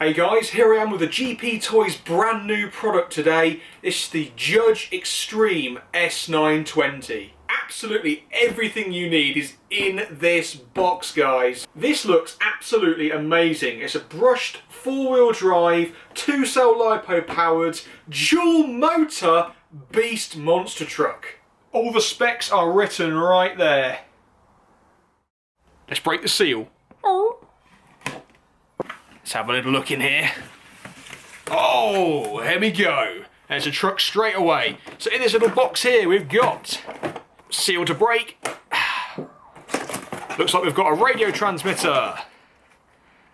Hey guys, here I am with a GPToys brand new product today. This is the Judge Extreme S920. Absolutely everything you need is in this box, guys. This looks absolutely amazing. It's a brushed 4-wheel drive, 2-cell Lipo powered, dual motor beast monster truck. All the specs are written right there. Let's break the seal. Let's have a little look in here. Oh, here we go. There's a truck straight away. So in this little box here, we've got seal to break. Looks like we've got a radio transmitter.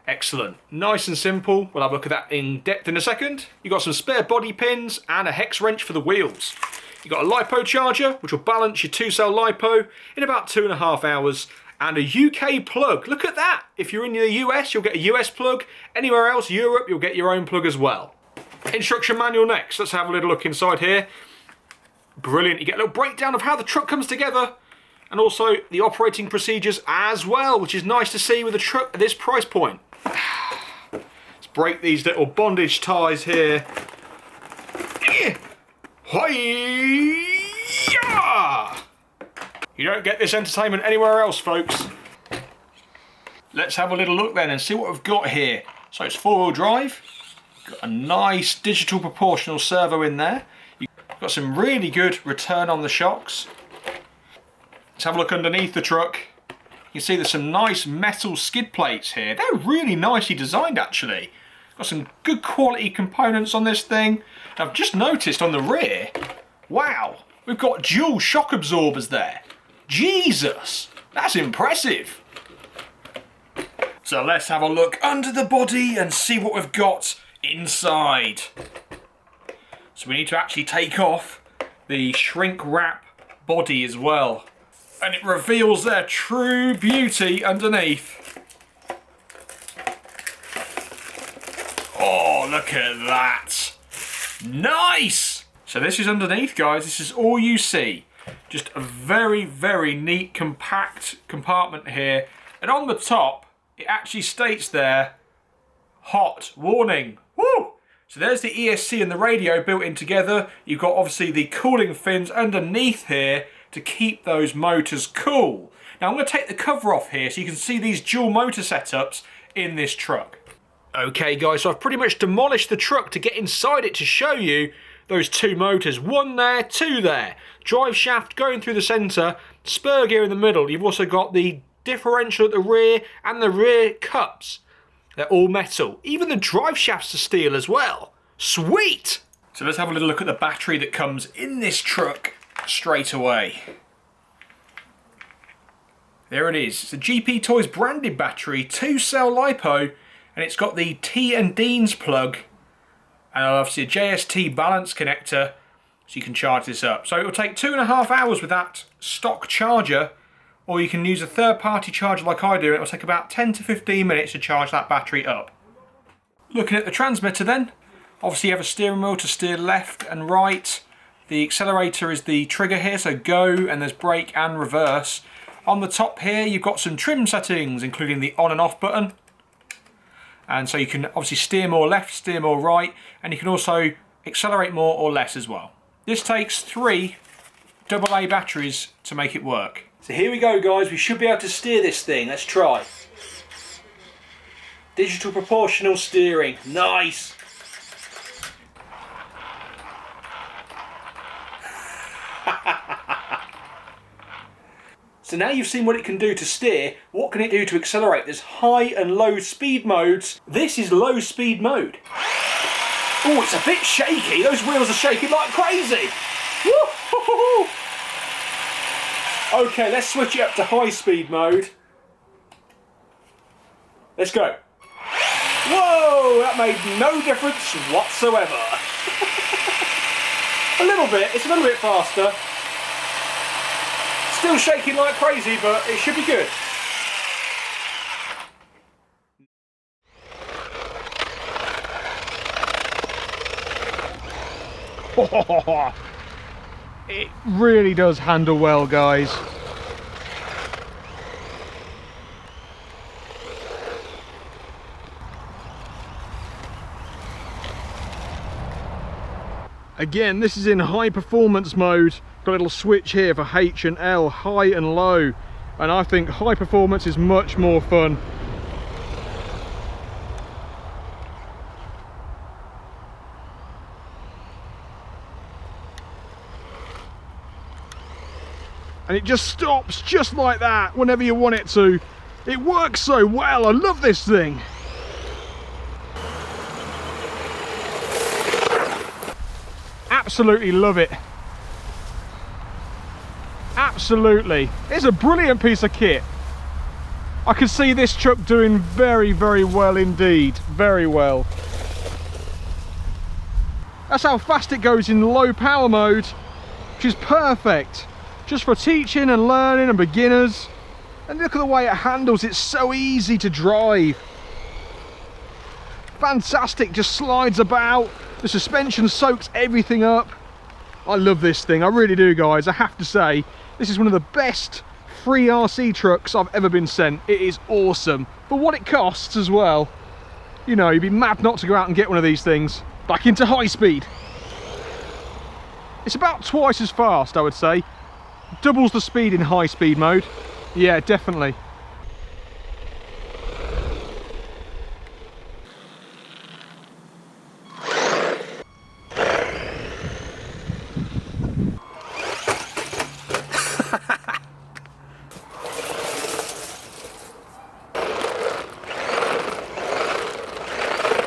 Excellent. Nice and simple. We'll have a look at that in depth in a second. You've got some spare body pins and a hex wrench for the wheels. You've got a Lipo charger, which will balance your 2-cell Lipo in about 2.5 hours. And a UK plug. Look at that. If you're in the US, you'll get a US plug. Anywhere else, Europe, you'll get your own plug as well. Instruction manual next. Let's have a little look inside here. Brilliant. You get a little breakdown of how the truck comes together. And also the operating procedures as well, which is nice to see with a truck at this price point. Let's break these little bondage ties here. Hi-ya! You don't get this entertainment anywhere else, folks. Let's have a little look then and see what we've got here. So it's 4-wheel drive. Got a nice digital proportional servo in there. You've got some really good return on the shocks. Let's have a look underneath the truck. You can see there's some nice metal skid plates here. They're really nicely designed, actually. Got some good quality components on this thing. And I've just noticed on the rear, wow, we've got dual shock absorbers there. Jesus, that's impressive. So let's have a look under the body and see what we've got inside. So we need to actually take off the shrink wrap body as well. And it reveals their true beauty underneath. Oh, look at that. Nice. So this is underneath, guys. This is all you see. Just a very, very neat, compact compartment here. And on the top, it actually states there, hot warning. Woo! So there's the ESC and the radio built in together. You've got obviously the cooling fins underneath here to keep those motors cool. Now I'm going to take the cover off here so you can see these dual motor setups in this truck. Okay guys, so I've pretty much demolished the truck to get inside it to show you those two motors, one there, two there. Drive shaft going through the centre, spur gear in the middle. You've also got the differential at the rear and the rear cups. They're all metal. Even the drive shafts are steel as well. Sweet! So let's have a little look at the battery that comes in this truck straight away. There it is. It's a GPToys branded battery, 2-cell Lipo, and it's got the T and Dean's plug. And obviously a JST balance connector, so you can charge this up. So it will take 2.5 hours with that stock charger, or you can use a third-party charger like I do, and it will take about 10 to 15 minutes to charge that battery up. Looking at the transmitter then, obviously you have a steering wheel to steer left and right. The accelerator is the trigger here, so go, and there's brake and reverse. On the top here, you've got some trim settings, including the on and off button. And so you can obviously steer more left, steer more right, and you can also accelerate more or less as well. This takes 3 AA batteries to make it work. So here we go, guys. We should be able to steer this thing. Let's try. Digital proportional steering. Nice. So now you've seen what it can do to steer, what can it do to accelerate? There's high and low speed modes. This is low speed mode. Oh, it's a bit shaky. Those wheels are shaking like crazy. Woo-hoo-hoo-hoo. Okay, let's switch it up to high speed mode. Let's go. Whoa, that made no difference whatsoever. A little bit, it's a little bit faster. Still shaking like crazy, but it should be good. It really does handle well, guys. Again, this is in high performance mode. Got a little switch here for H and L, high and low. And I think high performance is much more fun. And it just stops just like that whenever you want it to. It works so well. I love this thing. Absolutely love it. Absolutely. It's a brilliant piece of kit. I can see this truck doing very, very well indeed. Very well. That's how fast it goes in low power mode, which is perfect. Just for teaching and learning and beginners. And look at the way it handles, it's so easy to drive. Fantastic, just slides about. The suspension soaks everything up. I love this thing, I really do, guys. I have to say, this is one of the best free RC trucks I've ever been sent. It is awesome. For what it costs as well. You know, you'd be mad not to go out and get one of these things. Back into high speed. It's about twice as fast, I would say. Doubles the speed in high speed mode. Yeah, definitely.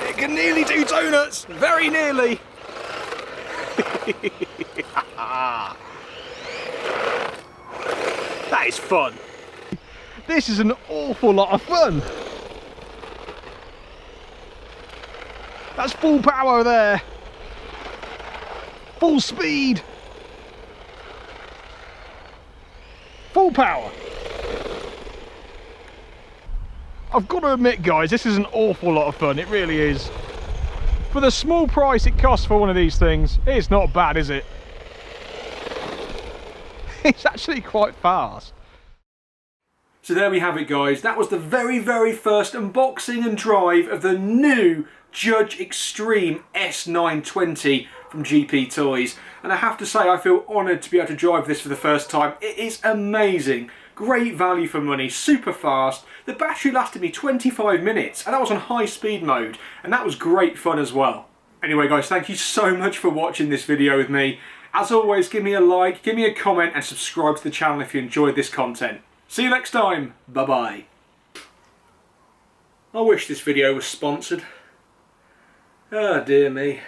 It can nearly do donuts, very nearly. That is fun. This is an awful lot of fun. That's full power there. Full speed. Full power. I've got to admit, guys, this is an awful lot of fun. It really is. For the small price it costs for one of these things, it's not bad, is it? It's actually quite fast. So there we have it, guys. That was the very, very first unboxing and drive of the new Judge Extreme S920 from GPToys. And I have to say, I feel honoured to be able to drive this for the first time. It is amazing. Great value for money, super fast. The battery lasted me 25 minutes and that was on high speed mode. And that was great fun as well. Anyway, guys, thank you so much for watching this video with me. As always, give me a like, give me a comment and subscribe to the channel if you enjoyed this content. See you next time. Bye-bye. I wish this video was sponsored. Oh, dear me.